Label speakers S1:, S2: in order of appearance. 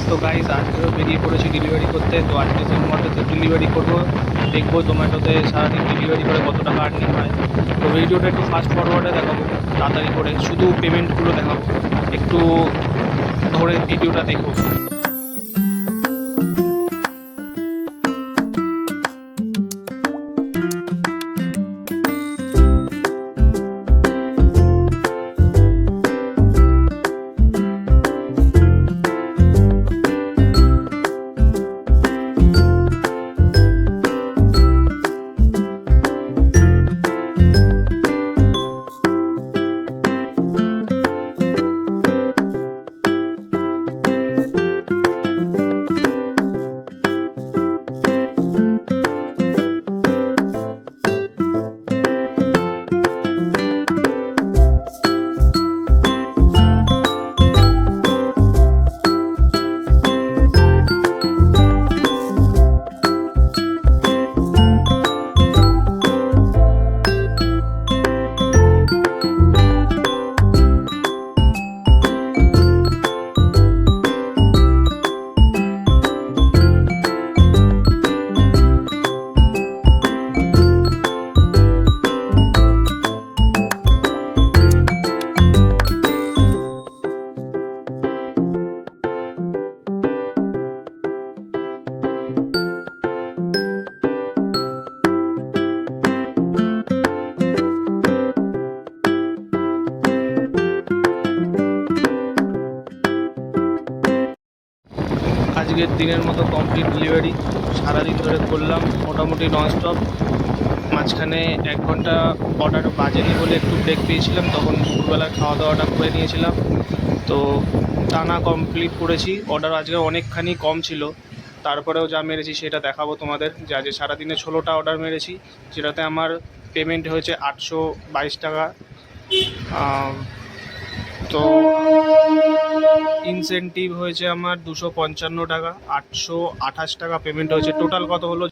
S1: তো গাইজ আজকেও বেরিয়ে পড়েছি ডেলিভারি করতে। তো আজকে জোম্যাটোতে ডেলিভারি করবো, দেখবো জোম্যাটোতে সারাদিন ডেলিভারি করে কত টাকা আর্নিং হয়। তো ভিডিওটা একটু ফাস্ট ফরওয়ার্ডে দেখাবো, তাড়াতাড়ি করে শুধু পেমেন্টগুলো দেখাবো, একটু ধরে ভিডিওটা দেখো। আজকের দিনের মতো কমপ্লিট ডেলিভারি সারাদিন ধরে করলাম, মোটামুটি ননস্টপ। মাঝখানে 1 ঘন্টা অর্ডার বাজেনি বলে একটু ব্রেক পেয়েছিলাম, তখন দুপুরবেলার খাওয়া দাওয়াটা করে নিয়েছিলাম। তো টানা কমপ্লিট করেছি। অর্ডার আজকে অনেকখানি কম ছিল, তারপরেও যা মেরেছি সেটা দেখাবো তোমাদের। যে আজকে সারাদিনে 16টা অর্ডার মেরেছি, যেটাতে আমার পেমেন্ট হয়েছে 822 টাকা। তো ইনসেন্টিভ হয়েছে আমার 255 টাকা, 828 টাকা পেমেন্ট হয়েছে। টোটাল কত হলো